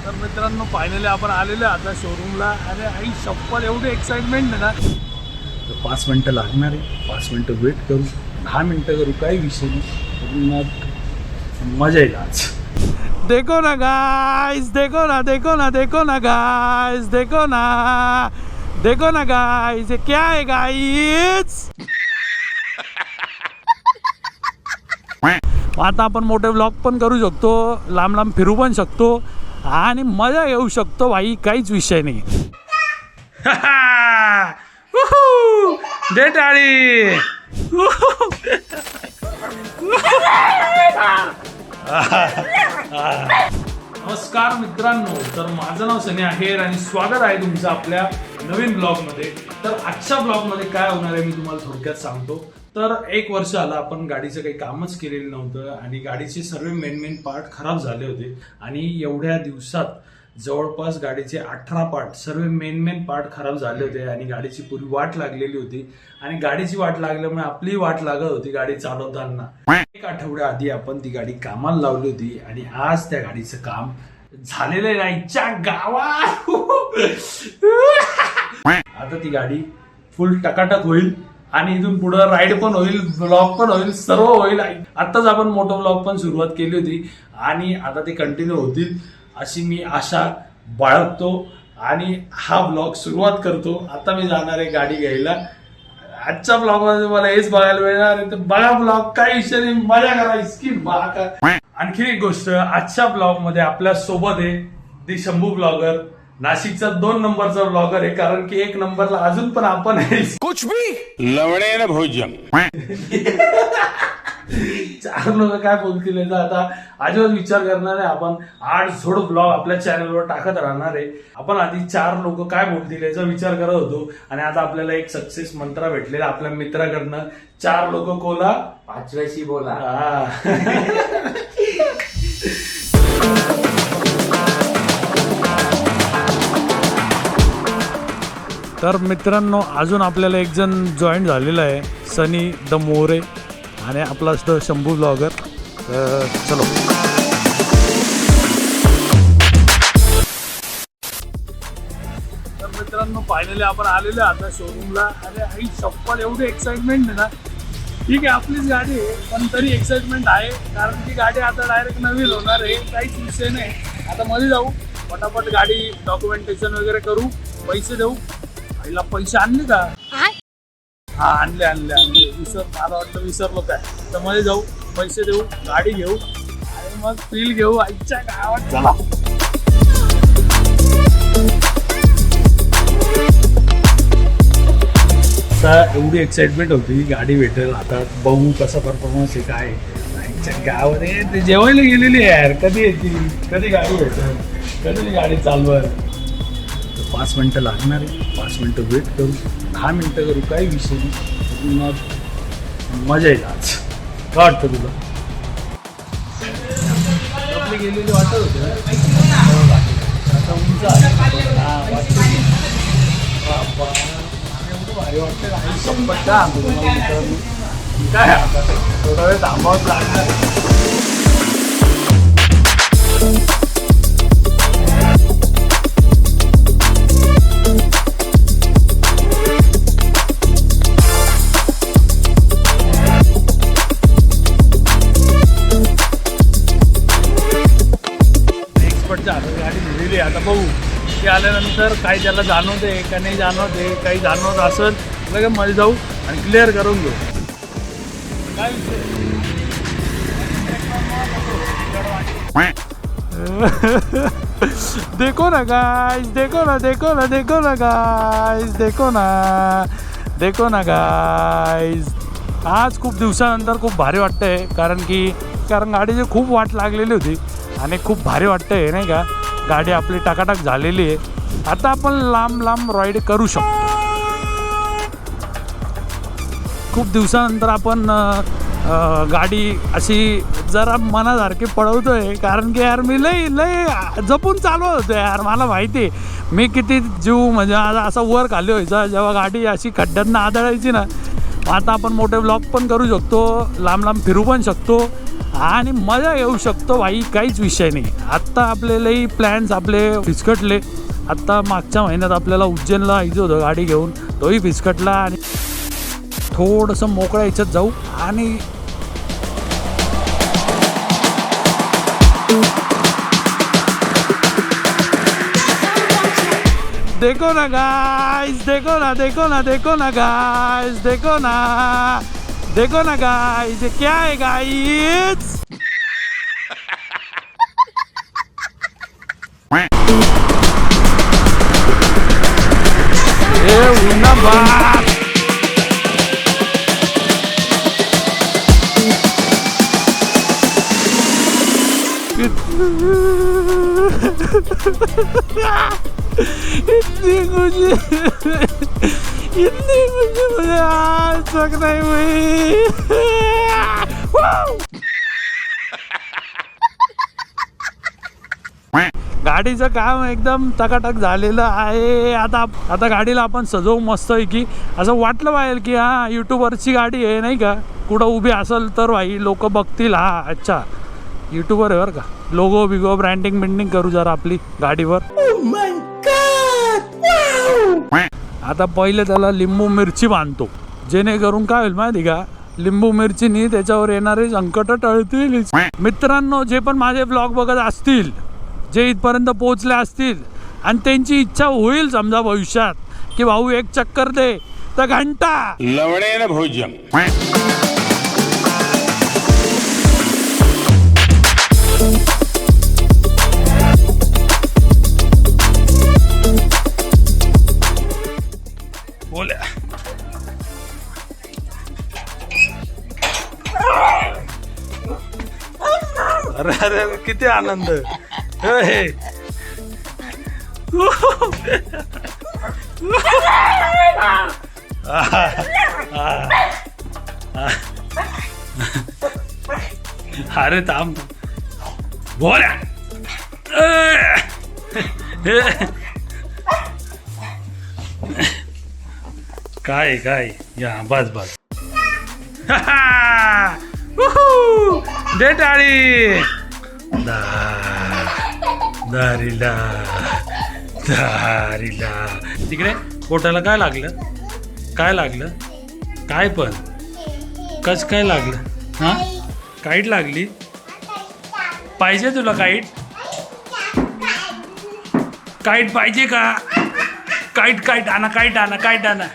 तर मित्रांनो फायनली आपण आलेलो आता शोरूमला. अरे आई शप्पल एवढी एक्साइटमेंट आहे ना. तर 5 मिनटं लागणार आहे, 5 मिनटं वेट करू, 10 मिनटं करू, काही विषय नाही, मग मजा येईल आज. देखो ना गाइस, देखो ना देखो ना देखो ना गाइस, देखो ना गाइस, ये क्या है गाइस. आता आपण मोठे व्लॉग पण करू शकतो, लांब लांब फिरू पण शकतो आणि मजा घेऊ शकतो भाई, काहीच विषय नाही. दे टाळी. नमस्कार मित्रांनो, तर माझं नाव सनी आहेर आणि स्वागत आहे तुमचं आपल्या नवीन ब्लॉगमध्ये. तर आजच्या ब्लॉगमध्ये काय होणार आहे मी तुम्हाला थोडक्यात सांगतो. तर 1 वर्ष आलं आपण गाडीचं काही कामच केलेलं नव्हतं आणि गाडीचे सर्व मेन पार्ट खराब झाले होते आणि एवढ्या दिवसात जवळपास गाडीचे 18 पार्ट, सर्व मेन पार्ट खराब झाले होते आणि गाडीची पुरी वाट लागलेली होती. आणि गाडीची वाट लागल्यामुळे आपली वाट लागत होती गाडी चालवताना. 1 आठवड्या आधी आपण ती गाडी कामाला लावली होती आणि आज त्या गाडीचं काम झालेलं नाहीच्या गावात. आता ती गाडी फुल टकाटक होईल आणि इथून पुढे राईड पण होईल, ब्लॉग पण होईल, सर्व होईल. आताच आपण मोठं ब्लॉग पण सुरुवात केली होती आणि आता ते कंटिन्यू होतील अशी मी आशा बाळगतो आणि हा ब्लॉग सुरुवात करतो. आता मी जाणार आहे गाडी घ्यायला. आजच्या ब्लॉग मध्ये मला हेच बघायला मिळणार आहे, तर बघा ब्लॉग, काही विषय नाही, मजा करायची की बाका. आणखी एक गोष्ट, आजच्या ब्लॉग मध्ये आपल्या सोबत आहे दी शंभू ब्लॉगर, नाशिकचा 2 नंबरचा ब्लॉगर आहे, कारण की 1 नंबरला अजून पण आपण आहे. कुछ भी लवणे ना भोजन. 4 लोक काय बोलतील याचा आता अजिबात विचार करणार आहे. आपण 8 झोड ब्लॉग आपल्या चॅनलवर टाकत राहणार आहे. आपण आधी 4 लोक काय बोलतील याचा विचार करत होतो आणि आता आपल्याला एक सक्सेस मंत्र भेटलेला आपल्या मित्राकडनं. 4 लोक कोला 5व्याशी बोला. तर मित्रांनो, अजून आपल्याला एक जण जॉईन झालेला आहे, सनी द मोरे आणि आपला द शंभू ब्लॉगर. तर चलो. तर मित्रांनो फायनली आपण आलेलो आता शोरूमला. अरे आई शप्पल एवढी एक्साइटमेंट आहे ना. ठीक आहे, आपलीच गाडी आहे पण तरी एक्साइटमेंट आहे, कारण की गाडी आता डायरेक्ट नवीन होणार आहे, काहीच विषय नाही. आता मध्ये जाऊ, पटापट गाडी डॉक्युमेंटेशन वगैरे करू, पैसे देऊ. आईला पैसे आणले का? हा आणले. मला वाटतं विसरलो काय. तर मध्ये जाऊ, पैसे देऊ, गाडी घेऊ आणि मग फील घेऊ आईच्या गावात. चला. आता एवढी एक्साइटमेंट होती, गाडी भेटेल, आता बघू कसा परफॉर्मन्स आहे काय. आईच्या गावात ते जेवायला गेलेली आहे यार, कधी येते, कधी गाडी भेटेल, कधी गाडी चालवर. 5 मिनटं लागणार आहे, 5 मिनटं वेट करू, 10 मिनटं करू, काही विषय नाही, मग मजा येईल आज. काय वाटतं तुला? आपली गेलेली वाटत होते आता उंच आहे. एवढं भारी वाटतं आणि संपत काय आणतो तुम्हाला मित्रांनो. काय आता थोडा वेळ थांबावंच लागणार. गाडी दिलेली आता बघू ते आल्यानंतर काही त्याला जाणवते का नाही जाणवते, काही जाणवत असेल लगेच मध्ये जाऊ आणि क्लिअर करून घेऊ. काय देखो ना गाइस, देखो ना देखो ना देखो ना गाइस, देखो ना गाइस. आज खूप दिवसानंतर खूप भारी वाटतंय, कारण गाडीची खूप वाट लागलेली होती आणि खूप भारी वाटतंय नाही का. गाडी आपली टकाटक झालेली आहे. आता आपण लांब राईड करू शकतो. खूप दिवसानंतर आपण गाडी अशी जरा मनासारखी पळवतोय, कारण की यार मी लय जपून चालवत होतो यार. मला माहिती आहे मी किती जीव म्हणजे असा वर खाली व्हायचा जेव्हा गाडी अशी खड्ड्यांना आदळायची ना. आता आपण मोठे व्लॉग पण करू शकतो, लांब फिरू पण शकतो आणि मजा घेऊ शकतो भाई, काहीच विषय नाही. आत्ता आपल्यालाही प्लॅन्स आपले फिसकटले. आत्ता मागच्या महिन्यात आपल्याला उज्जैनला यायचं होतं गाडी घेऊन, तोही फिसकटला. आणि थोडंसं मोकळ्या याच्यात जाऊ. आणि देखो ना गाइस, देखो ना गाइस, देखो ना गाइस, ये क्या है गाइस? ये उन्ना बात. इतनी मुझे आज तक नहीं हुई. गाडीचं काम एकदम टकाटक झालेलं आहे. आता गाडीला आपण सजवू मस्त आहे की असं वाटलं पाहिजे की हा यूट्यूबरची गाडी आहे नाही का. कुठं उभी असेल तर भाई लोक बघतील हा अच्छा यूट्यूबर आहे बरं का. लोगो बिगो ब्रँडिंग करू जरा आपली गाडीवर. आता पहिले त्याला लिंबू मिरची बांधतो, जेणेकरून काय होईल माहिती का, लिंबू मिरचीनी त्याच्यावर येणारे संकट टळतील. मित्रांनो, जे पण माझे ब्लॉग बघत असतील, जे इथपर्यंत पोहोचले असतील आणि त्यांची इच्छा होईल समजा भविष्यात की भाऊ एक चक्कर दे, तर घंटा लवणेन भोज्यम. बोल्या अरे अरे किती आनंद. हे अरे थांब बोल्या. काय या बस दे टाळी. दारीला तिकडे पोटाला काय लागलं काय पण कस काय लागलं हा. काईट लागली पाहिजे तुला. काईट पाहिजे का. काईट आणा